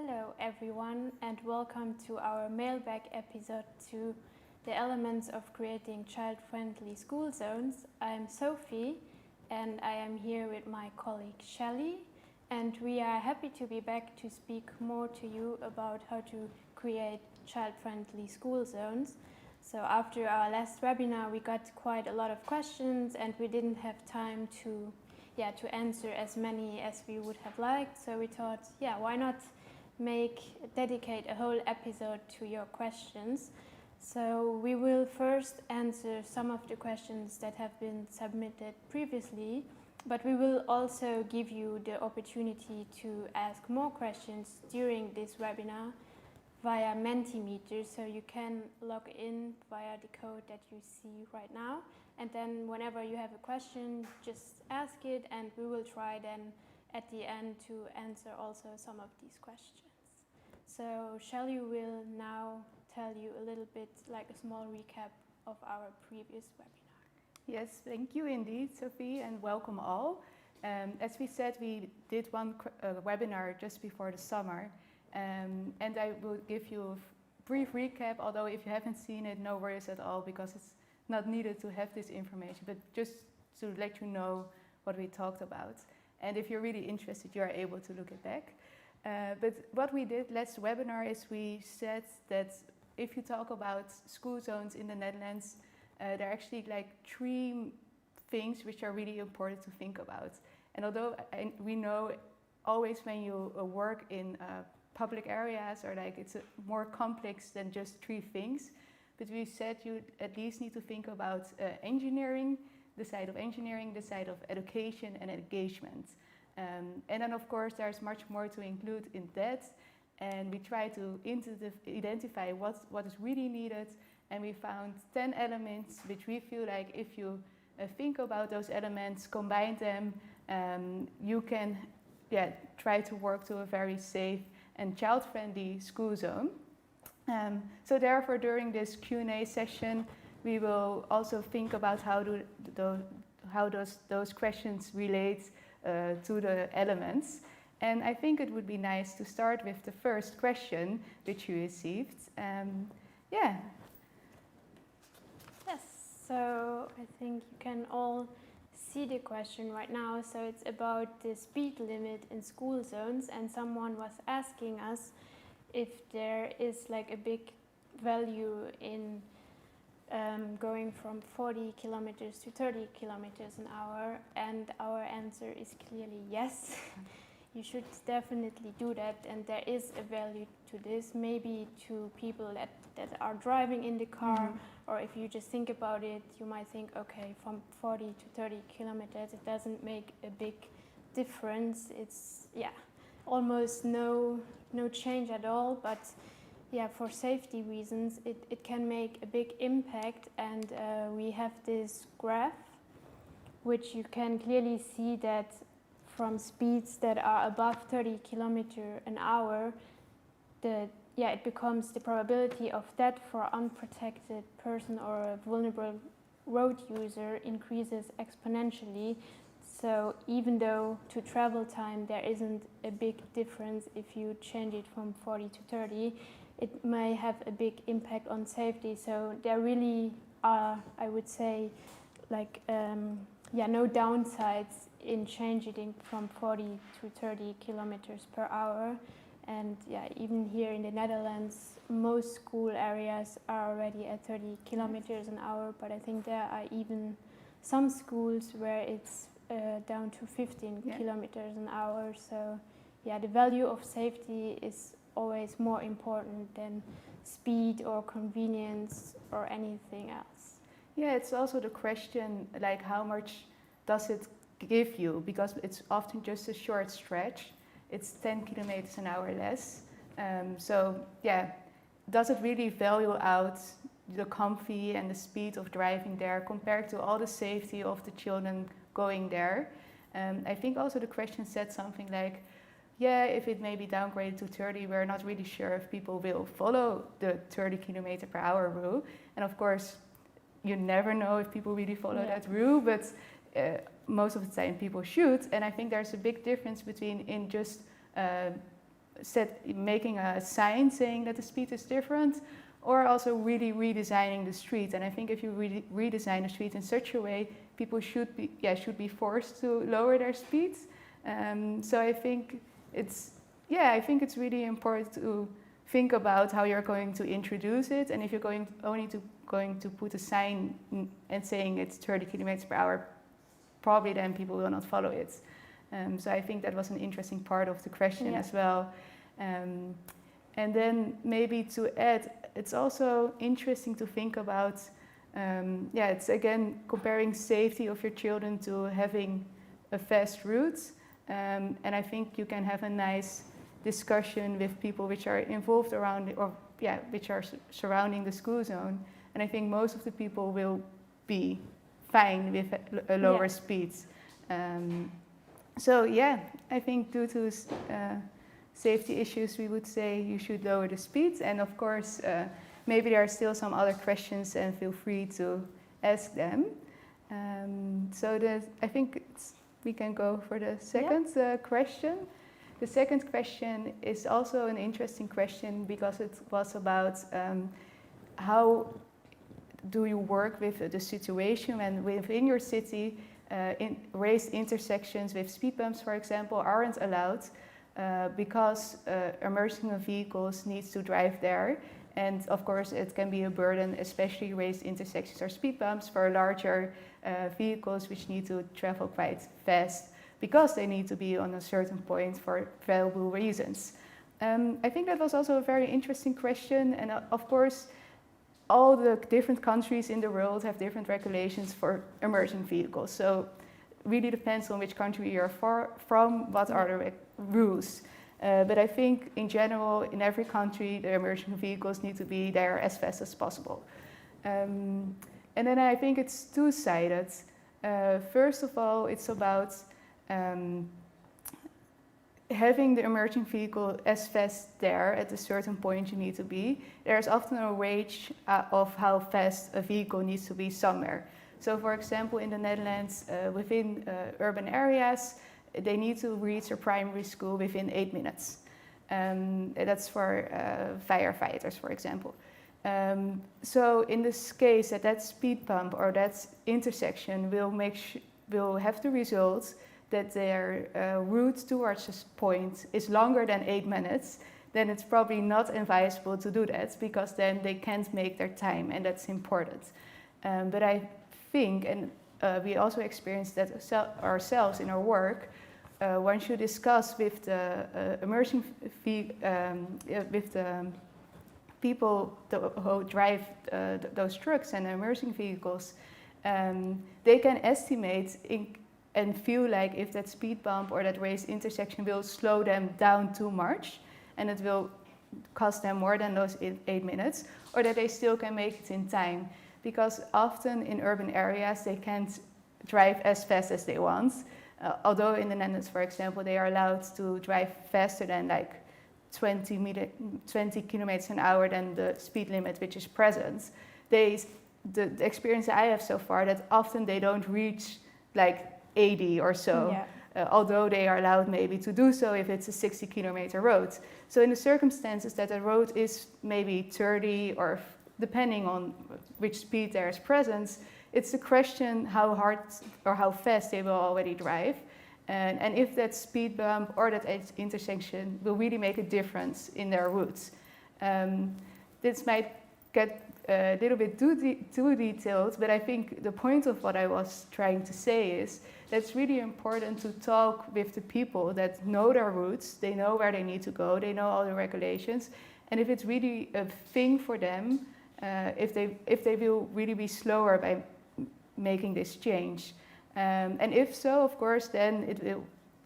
Hello everyone and welcome to our Mailbag episode to the elements of creating child-friendly school zones. I'm Sophie and I am here with my colleague Shelley, and we are happy to be back to speak more to you about how to create child-friendly school zones. So after our last webinar we got quite a lot of questions and we didn't have time to answer as many as we would have liked, so we thought, why not dedicate a whole episode to your questions. So we will first answer some of the questions that have been submitted previously, but we will also give you the opportunity to ask more questions during this webinar via Mentimeter, so you can log in via the code that you see right now, and then whenever you have a question, just ask it and we will try then at the end to answer also some of these questions. So Shelley will now tell you a little bit, like a small recap of our previous webinar. Yes, thank you indeed, Sophie, and welcome all. As we said, we did one webinar just before the summer, and I will give you a brief recap, although if you haven't seen it, no worries at all, because it's not needed to have this information, but just to let you know what we talked about. And if you're really interested, you are able to look it back. But what we did last webinar is we said that if you talk about school zones in the Netherlands, there are actually like three things which are really important to think about. And although we know always when you work in public areas, or like it's more complex than just three things, but we said you at least need to think about engineering, the side of engineering, the side of education and engagement. And then of course there's much more to include in that, and we try to identify what is really needed, and we found 10 elements which we feel like if you think about those elements, combine them, you can try to work to a very safe and child-friendly school zone. So therefore during this Q&A session we will also think about how those questions relate to the elements. And I think it would be nice to start with the first question which you received. Yes, so I think you can all see the question right now. So it's about the speed limit in school zones, and someone was asking us if there is like a big value in going from 40 kilometers to 30 kilometers an hour, and our answer is clearly yes. You should definitely do that, and there is a value to this, maybe to people that are driving in the car, or if you just think about it, you might think, okay, from 40 to 30 kilometers, it doesn't make a big difference. It's, almost no change at all, but for safety reasons, it can make a big impact, and we have this graph which you can clearly see that from speeds that are above 30 kilometers an hour, it becomes the probability of death for unprotected person or a vulnerable road user increases exponentially. So even though to travel time there isn't a big difference if you change it from 40 to 30, it may have a big impact on safety. So there really are, I would say, like no downsides in changing from 40 to 30 kilometers per hour. And even here in the Netherlands, most school areas are already at 30 kilometers an hour, but I think there are even some schools where it's down to 15 kilometers an hour. So the value of safety is always more important than speed or convenience or anything else. Yeah, it's also the question, like, how much does it give you? Because it's often just a short stretch. It's 10 kilometers an hour less. Does it really value out the comfy and the speed of driving there compared to all the safety of the children going there? I think also the question said something like, if it may be downgraded to 30, we're not really sure if people will follow the 30 kilometer per hour rule. And of course, you never know if people really follow that rule, but most of the time people should. And I think there's a big difference between in just making a sign saying that the speed is different, or also really redesigning the street. And I think if you redesign the street in such a way, people should be forced to lower their speeds. So I think it's really important to think about how you're going to introduce it, and if you're going to put a sign and saying it's 30 kilometers per hour, probably then people will not follow it. So I think that was an interesting part of the question as well. And then maybe to add, it's also interesting to think about, it's again comparing safety of your children to having a fast route. And I think you can have a nice discussion with people which are involved around, which are surrounding the school zone. And I think most of the people will be fine with a lower speeds. So I think due to safety issues, we would say you should lower the speeds. And of course, maybe there are still some other questions, and feel free to ask them. I think we can go for the second question. The second question is also an interesting question because it was about how do you work with the situation when within your city raised intersections with speed bumps, for example, aren't allowed because emerging vehicles need to drive there. And of course it can be a burden, especially raised intersections or speed bumps for larger vehicles which need to travel quite fast because they need to be on a certain point for valuable reasons. I think that was also a very interesting question, and of course all the different countries in the world have different regulations for emerging vehicles. So really depends on which country you're from, what are the rules. But I think in general, in every country, the emerging vehicles need to be there as fast as possible. And then I think it's two-sided. First of all, it's about having the emerging vehicle as fast there at a certain point you need to be. There's often a range of how fast a vehicle needs to be somewhere. So for example, in the Netherlands, within urban areas, they need to reach a primary school within 8 minutes. That's for firefighters, for example. So in this case, that speed bump or that intersection will have the result that their route towards this point is longer than 8 minutes, then it's probably not advisable to do that because then they can't make their time, and that's important. But I think, and we also experienced that ourselves in our work, once you discuss with the with the people who drive those trucks and emerging vehicles, they can estimate and feel like if that speed bump or that raised intersection will slow them down too much and it will cost them more than those 8 minutes, or that they still can make it in time. Because often in urban areas they can't drive as fast as they want. Although in the Netherlands, for example, they are allowed to drive faster than like 20 kilometers an hour than the speed limit which is present. The experience I have so far, that often they don't reach like 80 or so, although they are allowed maybe to do so if it's a 60-kilometer road. So in the circumstances that the road is maybe 30 or depending on which speed there is present, it's a question how hard or how fast they will already drive. And if that speed bump or that intersection will really make a difference in their routes. This might get a little bit too detailed, but I think the point of what I was trying to say is that it's really important to talk with the people that know their routes, they know where they need to go, they know all the regulations, and if it's really a thing for them, if they will really be slower by making this change. And if so, of course, then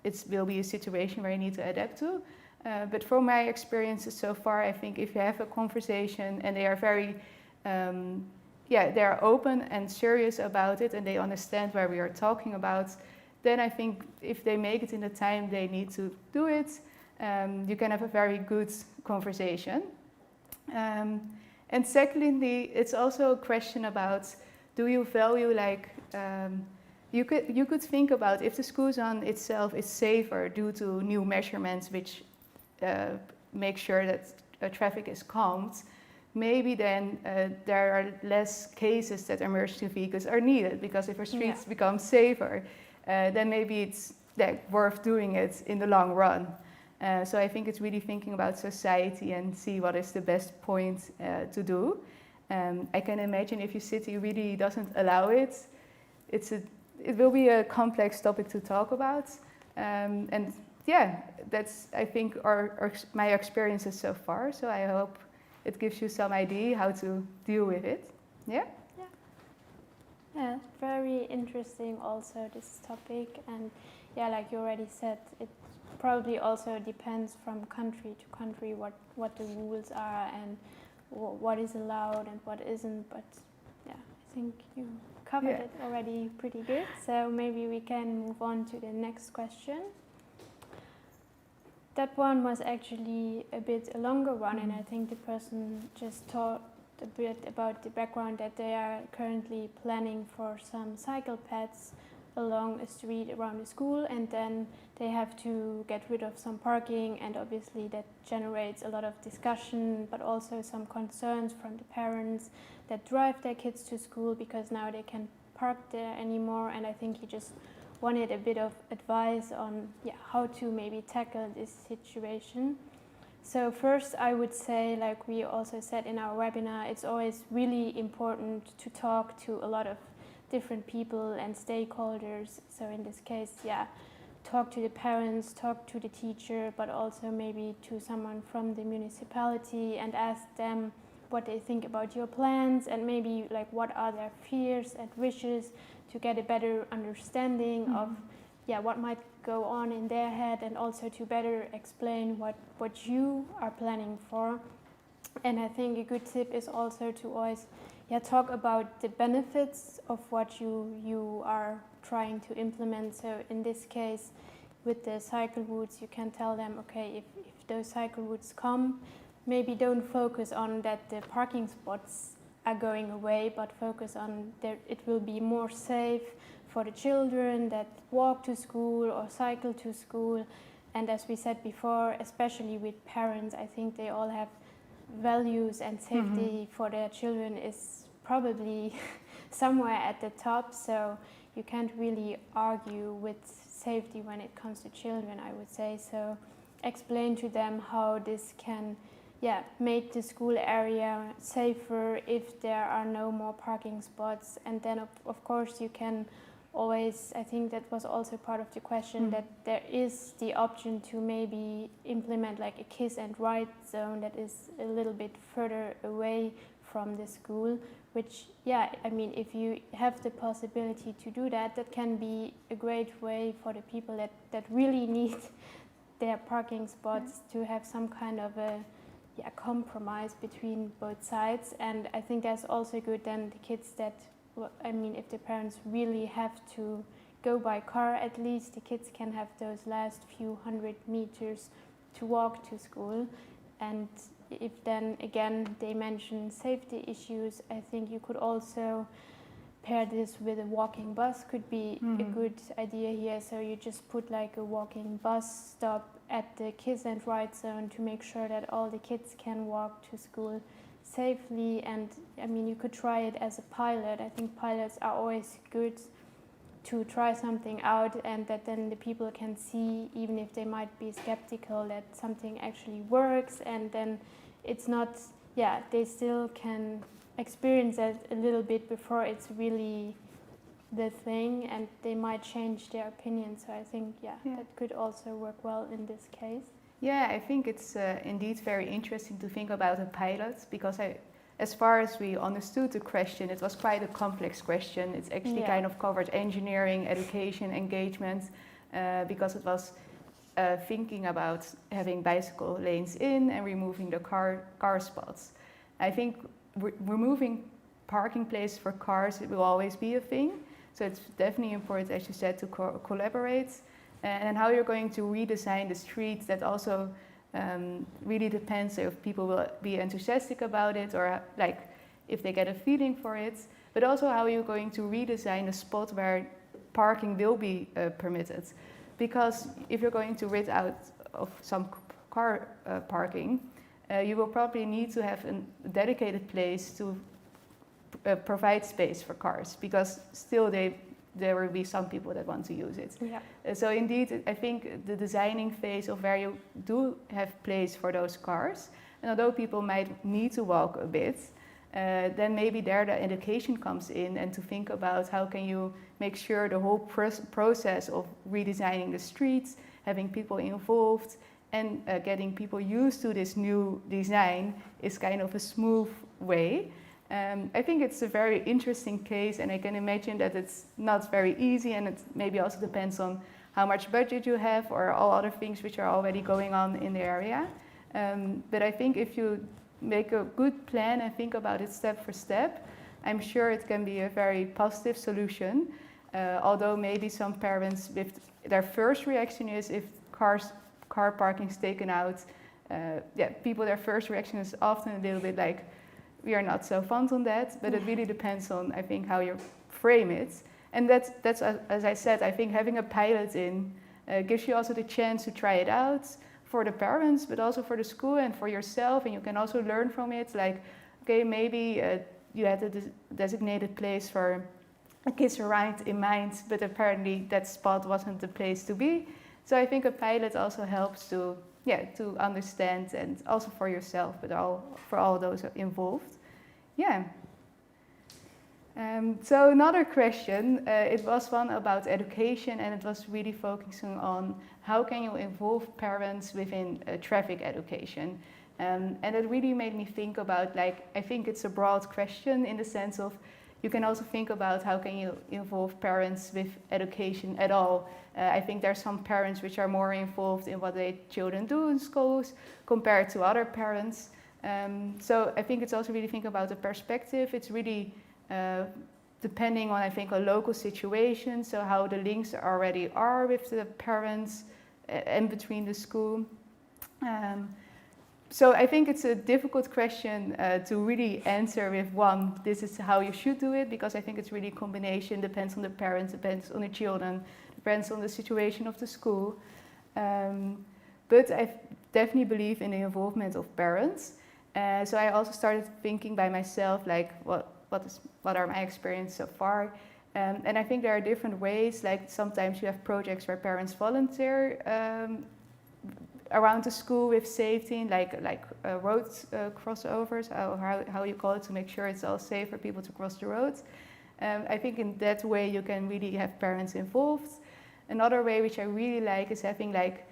it will be a situation where you need to adapt to. But from my experiences so far, I think if you have a conversation and they are very, they are open and serious about it and they understand where we are talking about, then I think if they make it in the time they need to do it, you can have a very good conversation. And secondly, it's also a question about, do you value like, you could think about if the school zone itself is safer due to new measurements which make sure that traffic is calmed, maybe then there are less cases that emergency vehicles are needed, because if our streets become safer, then maybe it's worth doing it in the long run. So I think it's really thinking about society and see what is the best point to do. I can imagine if your city really doesn't allow it, it will be a complex topic to talk about. And yeah, that's, I think, my experiences so far. So I hope it gives you some idea how to deal with it. Yeah? Yeah, very interesting also, this topic. And yeah, like you already said, it probably also depends from country to country what the rules are and what is allowed and what isn't. But yeah, I think you covered it already pretty good. So maybe we can move on to the next question. That one was actually a bit a longer one, and I think the person just talked a bit about the background that they are currently planning for some cycle paths along a street around the school, and then they have to get rid of some parking, and obviously that generates a lot of discussion, but also some concerns from the parents that drive their kids to school, because now they can't park there anymore. And I think he just wanted a bit of advice on how to maybe tackle this situation. So first I would say, like we also said in our webinar, it's always really important to talk to a lot of different people and stakeholders. So in this case, talk to the parents, talk to the teacher, but also maybe to someone from the municipality and ask them what they think about your plans, and maybe like what are their fears and wishes, to get a better understanding of what might go on in their head, and also to better explain what you are planning for. And I think a good tip is also to always talk about the benefits of what you are trying to implement. So in this case, with the cycle routes, you can tell them, okay, if those cycle routes come, maybe don't focus on that the parking spots are going away, but focus on it will be more safe for the children that walk to school or cycle to school. And as we said before, especially with parents, I think they all have values, and safety for their children is probably somewhere at the top. So you can't really argue with safety when it comes to children, I would say. So explain to them how this can make the school area safer if there are no more parking spots. And then of course you can always, I think that was also part of the question, that there is the option to maybe implement like a kiss and ride zone that is a little bit further away from the school, which I mean, if you have the possibility to do that, that can be a great way for the people that really need their parking spots to have some kind of a compromise between both sides. And I think that's also good then the kids that, I mean, if the parents really have to go by car, at least the kids can have those last few 100 meters to walk to school. And if then again they mention safety issues, I think you could also pair this with a walking bus, could be a good idea here. So you just put like a walking bus stop at the kiss and ride zone to make sure that all the kids can walk to school safely. And I mean, you could try it as a pilot. I think pilots are always good to try something out, and that then the people can see, even if they might be skeptical, that something actually works. And then it's not, they still can experience it a little bit before it's really the thing, and they might change their opinion. So I think that could also work well in this case. Yeah, I think it's indeed very interesting to think about a pilot, because as far as we understood the question, it was quite a complex question. It's actually kind of covered engineering, education, engagement, because it was thinking about having bicycle lanes in and removing the car spots. I think removing parking places for cars, it will always be a thing. So it's definitely important, as you said, to collaborate. And how you're going to redesign the streets, that also really depends if people will be enthusiastic about it, or like if they get a feeling for it. But also how you're going to redesign a spot where parking will be permitted. Because if you're going to rid out of some car parking, you will probably need to have a dedicated place to provide space for cars, because still there will be some people that want to use it. Yeah. So indeed, I think the designing phase of where you do have place for those cars, and although people might need to walk a bit, then maybe there the education comes in, and to think about how can you make sure the whole process of redesigning the streets, having people involved, and getting people used to this new design is kind of a smooth way. I think it's a very interesting case, and I can imagine that it's not very easy, and it maybe also depends on how much budget you have or all other things which are already going on in the area. But I think if you make a good plan and think about it step for step, I'm sure it can be a very positive solution. Although maybe some parents, with their first reaction is if car parking is taken out, their first reaction is often a little bit like, we are not so fond on that, but it really depends on, I think, how you frame it. And that's as I said, I think having a pilot in gives you also the chance to try it out for the parents, but also for the school and for yourself, and you can also learn from it. Like, okay, maybe you had a designated place for kids around in mind, but apparently that spot wasn't the place to be. So I think a pilot also helps to understand, and also for yourself, but for all those involved. Yeah. So another question, it was one about education, and it was really focusing on how can you involve parents within traffic education. And it really made me think about, like, I think it's a broad question in the sense of you can also think about how can you involve parents with education at all. I think there are some parents which are more involved in what their children do in schools compared to other parents. So I think it's also really thinking about the perspective. It's really depending on, I think, a local situation, so how the links already are with the parents and between the school. So I think it's a difficult question to really answer with one, this is how you should do it, because I think it's really a combination, depends on the parents, depends on the children, depends on the situation of the school. But I definitely believe in the involvement of parents. So I also started thinking by myself, like, what are my experiences so far? And I think there are different ways, like sometimes you have projects where parents volunteer around the school with safety, like road crossovers, how you call it, to make sure it's all safe for people to cross the roads. I think in that way you can really have parents involved. Another way which I really like is having like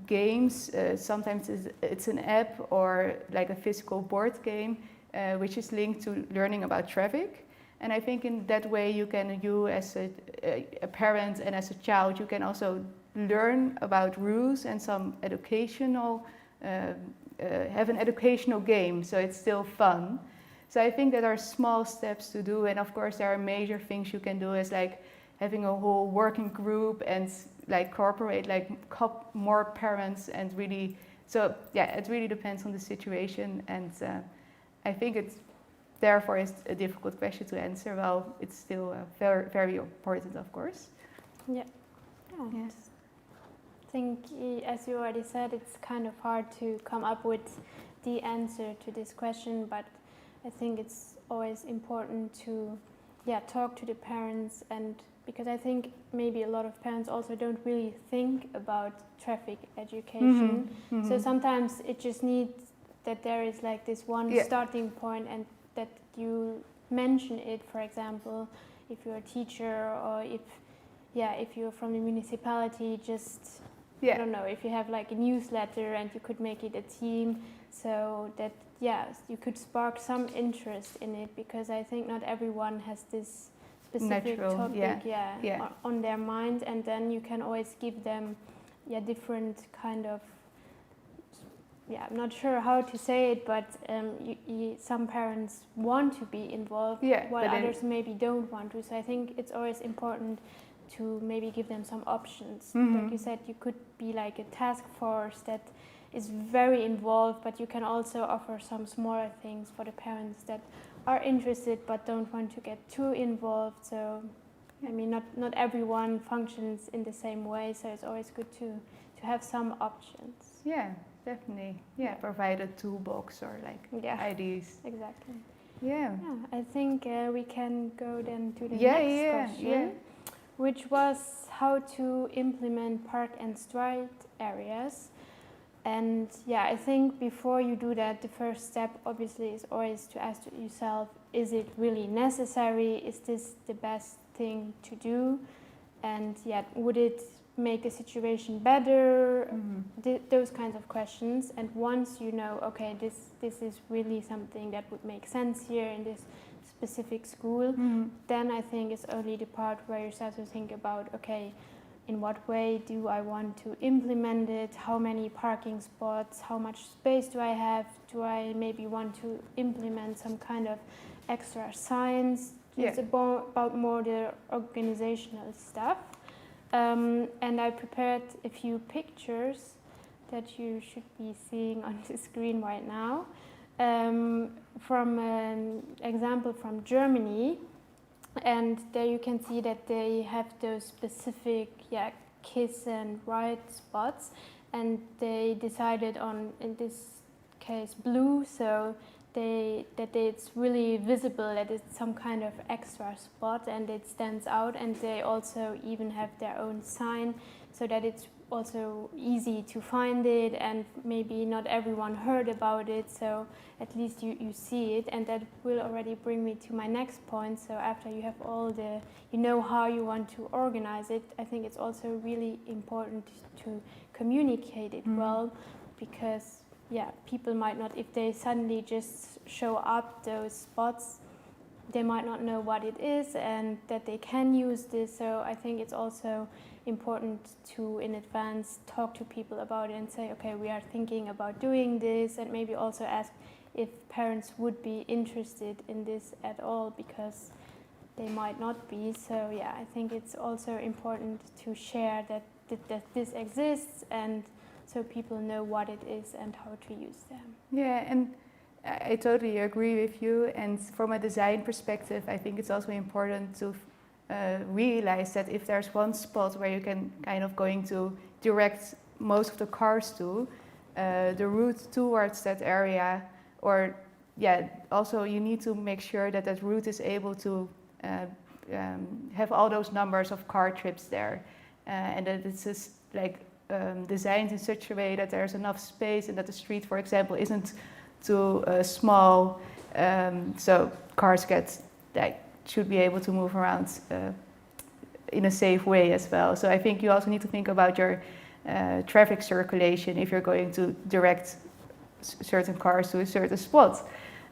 games. Sometimes it's an app or like a physical board game, which is linked to learning about traffic. And I think in that way you as a parent and as a child, you can also learn about rules and some educational, have an educational game, so it's still fun. So I think that are small steps to do, and of course there are major things you can do, as like having a whole working group and like cooperate, like more parents, and really, so yeah, it really depends on the situation, and I think it's therefore is a difficult question to answer. Well, it's still very, very important, of course. Yeah. Yes. I think, as you already said, it's kind of hard to come up with the answer to this question, but I think it's always important to talk to the parents, and because I think maybe a lot of parents also don't really think about traffic education. Mm-hmm. Mm-hmm. So sometimes it just needs that there is like this one starting point, and that you mention it, for example, if you're a teacher, or if you're from the municipality, just I don't know, if you have like a newsletter and you could make it a team, so that you could spark some interest in it, because I think not everyone has this specific topic on their mind, and then you can always give them different kind of I'm not sure how to say it, but some parents want to be involved, while others maybe don't want to. So I think it's always important to maybe give them some options. Mm-hmm. Like you said, you could be like a task force that is very involved, but you can also offer some smaller things for the parents that are interested but don't want to get too involved. So, I mean, not everyone functions in the same way, so it's always good to have some options. Yeah. definitely. Yeah, provide a toolbox or like ideas. Exactly. Yeah. I think we can go then to the Yeah, next yeah, question, yeah. which was how to implement park and stride areas. And I think before you do that, the first step obviously is always to ask yourself, is it really necessary? Is this the best thing to do? And would it make the situation better? Those kinds of questions. And once you know, okay, this is really something that would make sense here in this specific school, then I think it's only the part where you start to think about, okay, in what way do I want to implement it? How many parking spots? How much space do I have? Do I maybe want to implement some kind of extra signs? It's about more the organizational stuff. And I prepared a few pictures that you should be seeing on the screen right now, from an example from Germany. And there you can see that they have those specific kiss and ride spots, and they decided on, in this case, blue, so it's really visible, that it's some kind of extra spot and it stands out, and they also even have their own sign so that it's also easy to find it, and maybe not everyone heard about it, so at least you see it. And that will already bring me to my next point. So after you have all the, you know how you want to organize it, I think it's also really important to communicate it well, because people might not, if they suddenly just show up those spots, they might not know what it is and that they can use this. So I think it's also important to, in advance, talk to people about it and say, okay, we are thinking about doing this, and maybe also ask if parents would be interested in this at all, because they might not be. So I think it's also important to share that this exists, and so people know what it is and how to use them. Yeah, and I totally agree with you. And from a design perspective, I think it's also important to realize that if there's one spot where you can kind of going to direct most of the cars to, the route towards that area, or also you need to make sure that that route is able to have all those numbers of car trips there, and that it's just like designed in such a way that there's enough space, and that the street, for example, isn't too small, so cars should be able to move around in a safe way as well. So I think you also need to think about your traffic circulation if you're going to direct certain cars to a certain spot.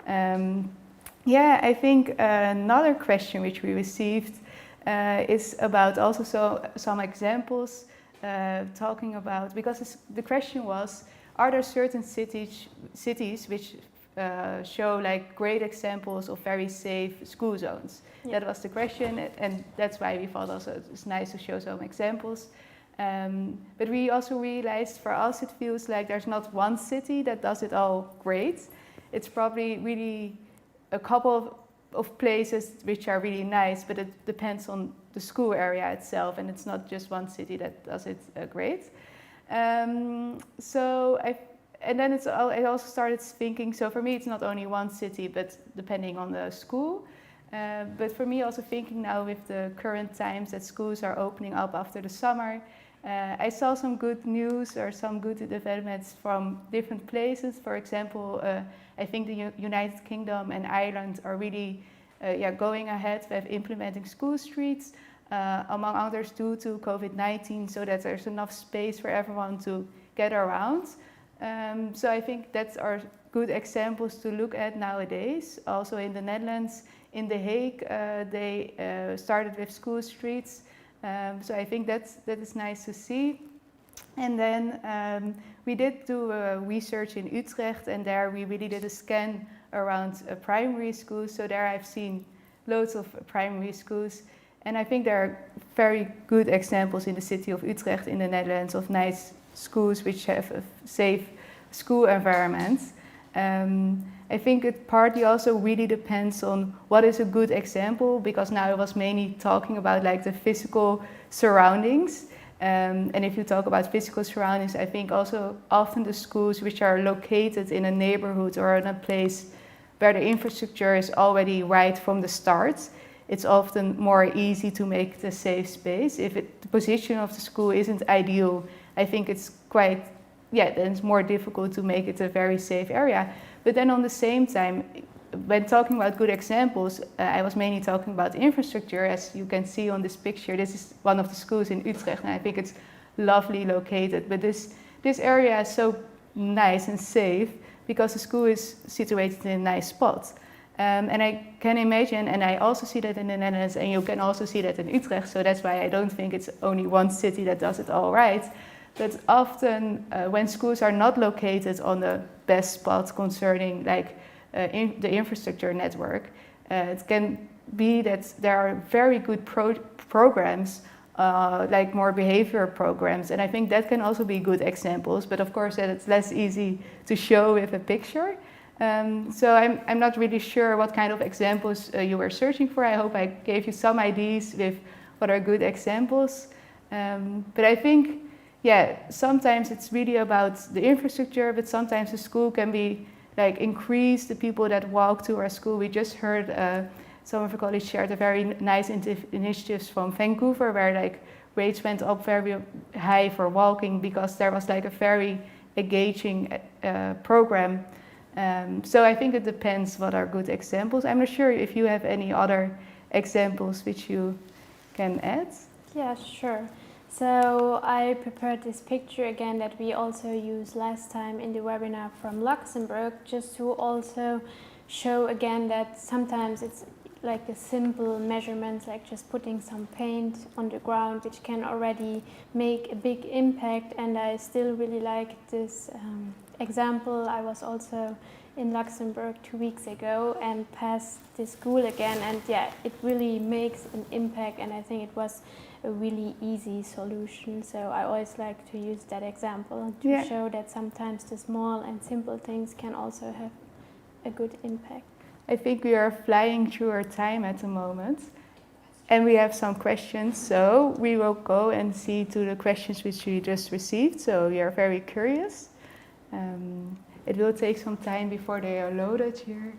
I think another question which we received is about also some examples, talking about, because the question was, are there certain cities which show like great examples of very safe school zones? That was the question, and that's why we thought also it's nice to show some examples. But we also realized, for us it feels like there's not one city that does it all great. It's probably really a couple of places which are really nice, but it depends on the school area itself, and it's not just one city that does it great. And then I also started thinking, so for me it's not only one city, but depending on the school. But for me also thinking now with the current times that schools are opening up after the summer, I saw some good news or some good developments from different places. For example, I think the United Kingdom and Ireland are really going ahead with implementing school streets, among others due to COVID-19, so that there's enough space for everyone to get around. So I think that's our good examples to look at nowadays. Also in the Netherlands, in The Hague, they started with school streets. So I think that is nice to see. And then we did do research in Utrecht, and there we really did a scan around primary schools. So there I've seen loads of primary schools. And I think there are very good examples in the city of Utrecht in the Netherlands of nice schools which have a safe school environment. I think it partly also really depends on what is a good example, because now I was mainly talking about like the physical surroundings. And if you talk about physical surroundings, I think also often the schools which are located in a neighborhood or in a place where the infrastructure is already right from the start, it's often more easy to make it a safe space. If the position of the school isn't ideal, I think it's quite, then it's more difficult to make it a very safe area. But then on the same time, when talking about good examples, I was mainly talking about infrastructure. As you can see on this picture, this is one of the schools in Utrecht, and I think it's lovely located. But this area is so nice and safe because the school is situated in a nice spot. And I can imagine, and I also see that in the Netherlands, and you can also see that in Utrecht, so that's why I don't think it's only one city that does it all right. But often when schools are not located on the best spot concerning the infrastructure network, it can be that there are very good programs, like more behavior programs, and I think that can also be good examples, but of course that it's less easy to show with a picture. So I'm not really sure what kind of examples you were searching for. I hope I gave you some ideas with what are good examples. But I think, sometimes it's really about the infrastructure, but sometimes the school can be increase the people that walk to our school. We just heard some of our colleagues shared a very nice initiatives from Vancouver where rates went up very high for walking because there was a very engaging program. So I think it depends what are good examples. I'm not sure if you have any other examples which you can add. Yeah, sure. So I prepared this picture again that we also used last time in the webinar from Luxembourg, just to also show again that sometimes it's like the simple measurements, like just putting some paint on the ground, which can already make a big impact. And I still really like this example. I was also in Luxembourg 2 weeks ago and passed the school again, and it really makes an impact, and I think it was a really easy solution. So I always like to use that example to show that sometimes the small and simple things can also have a good impact. I think we are flying through our time at the moment, and we have some questions, so we will go and see to the questions which we just received. So we are very curious. It will take some time before they are loaded here.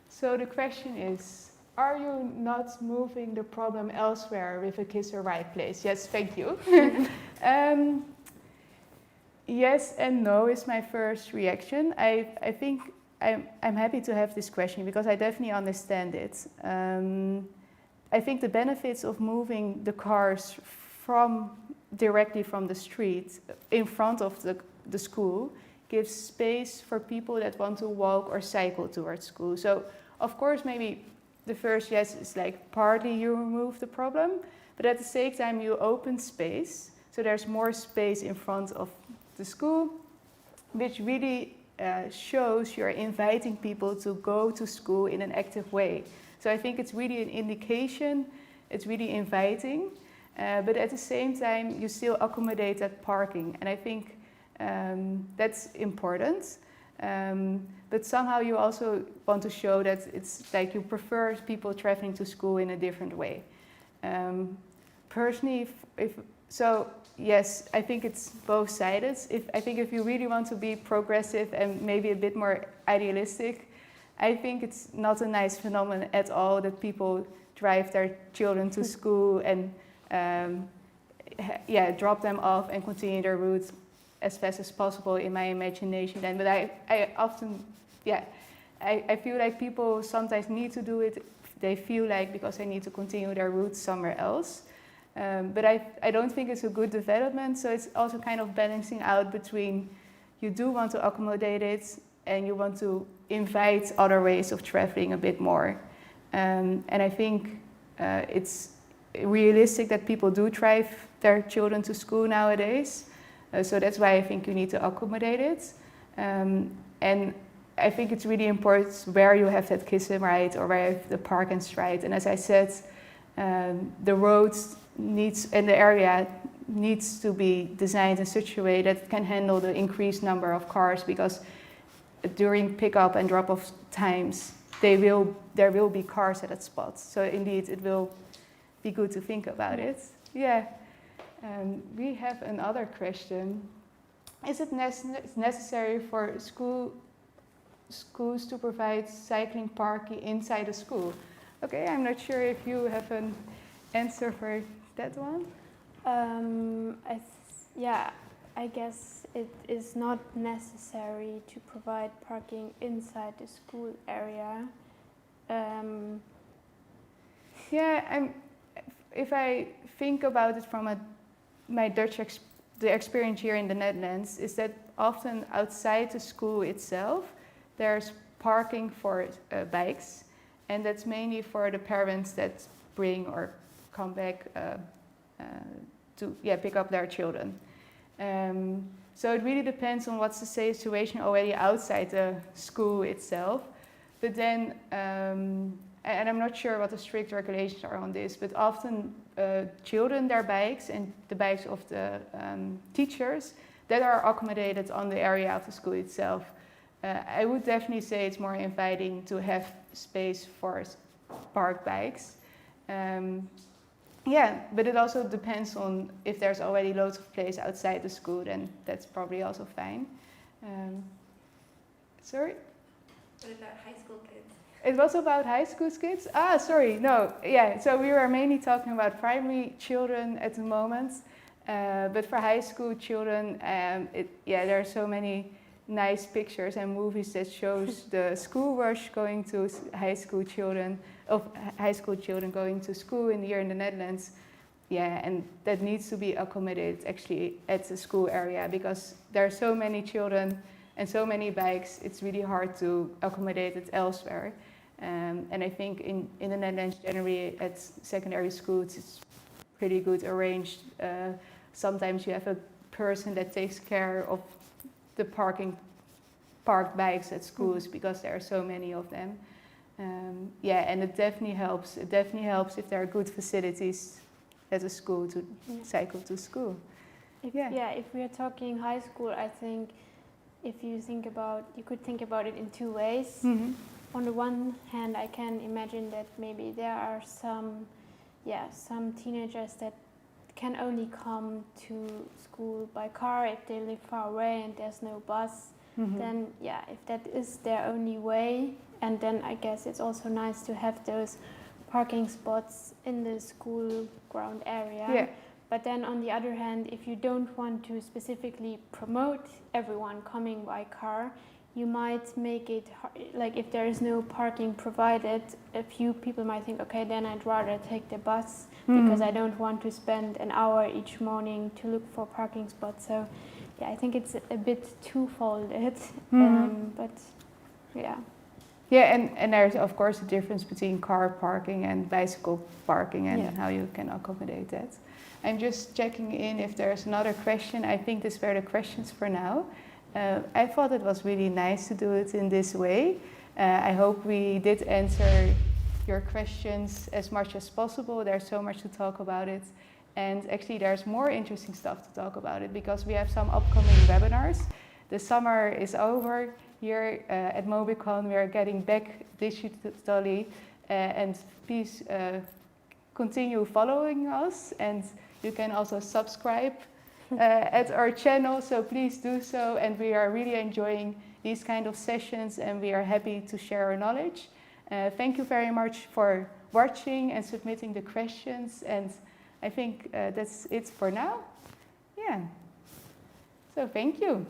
So the question is, are you not moving the problem elsewhere with a kiss or right place? Yes, thank you. Yes and no is my first reaction. I think I'm happy to have this question because I definitely understand it. I think the benefits of moving the cars directly from the street in front of the school gives space for people that want to walk or cycle towards school. So of course maybe the first yes is partly you remove the problem, but at the same time you open space. So there's more space in front of the school, which really shows you're inviting people to go to school in an active way. So I think it's really an indication, it's really inviting, but at the same time you still accommodate that parking, and I think that's important. But somehow you also want to show that it's you prefer people traveling to school in a different way. Personally, yes, I think it's both-sided. I think if you really want to be progressive and maybe a bit more idealistic, I think it's not a nice phenomenon at all that people drive their children to school and drop them off and continue their route as fast as possible in my imagination then. But I often, I feel like people sometimes need to do it, they feel because they need to continue their route somewhere else. But I don't think it's a good development, so it's also kind of balancing out between you do want to accommodate it and you want to invite other ways of traveling a bit more. And I think it's realistic that people do drive their children to school nowadays. So that's why I think you need to accommodate it. And I think it's really important where you have that kiss and ride or where you have the park and stride. And as I said, the roads and the area needs to be designed in such a way that it can handle the increased number of cars, because during pickup and drop-off times, there will be cars at that spot. So indeed, it will be good to think about it. Yeah. We have another question. Is it necessary for schools to provide cycling parking inside a school? Okay, I'm not sure if you have an answer for that one. I guess it is not necessary to provide parking inside the school area. If I think about it from my the experience here in the Netherlands, is that often outside the school itself, there's parking for bikes, and that's mainly for the parents that bring or come back to pick up their children. So it really depends on what's the situation already outside the school itself. But then, and I'm not sure what the strict regulations are on this, but often children, their bikes and the bikes of the teachers that are accommodated on the area of the school itself. I would definitely say it's more inviting to have space for park bikes. But it also depends on if there's already loads of place outside the school, then that's probably also fine. Sorry? What about high school kids? It was about high school kids? Sorry, no. Yeah, so we were mainly talking about primary children at the moment. But for high school children, there are so many nice pictures and movies that shows the school rush going to high school children going to school here in the Netherlands. Yeah, and that needs to be accommodated actually at the school area, because there are so many children and so many bikes, it's really hard to accommodate it elsewhere. And I think in the Netherlands generally at secondary schools it's pretty good arranged. Sometimes you have a person that takes care of the parked bikes at schools, because there are so many of them. And it definitely helps. It definitely helps if there are good facilities at a school to cycle to school. If we are talking high school, I think you could think about it in two ways. Mm-hmm. On the one hand, I can imagine that maybe there are some teenagers that can only come to school by car if they live far away and there's no bus. Mm-hmm. Then if that is their only way, and then I guess it's also nice to have those parking spots in the school ground area. Yeah. But then on the other hand, if you don't want to specifically promote everyone coming by car, you might make it like if there is no parking provided, a few people might think, okay, then I'd rather take the bus because I don't want to spend an hour each morning to look for parking spots. So I think it's a bit twofolded, but yeah. Yeah, and there's of course a difference between car parking and bicycle parking and how you can accommodate that. I'm just checking in if there's another question. I think these were the questions for now. I thought it was really nice to do it in this way. I hope we did answer your questions as much as possible. There's so much to talk about it. And actually there's more interesting stuff to talk about it, because we have some upcoming webinars. The summer is over. Here at Mobycon we are getting back digitally, and please continue following us, and you can also subscribe at our channel, so please do so. And we are really enjoying these kind of sessions, and we are happy to share our knowledge. Thank you very much for watching and submitting the questions, and I think that's it for now. Yeah. So thank you.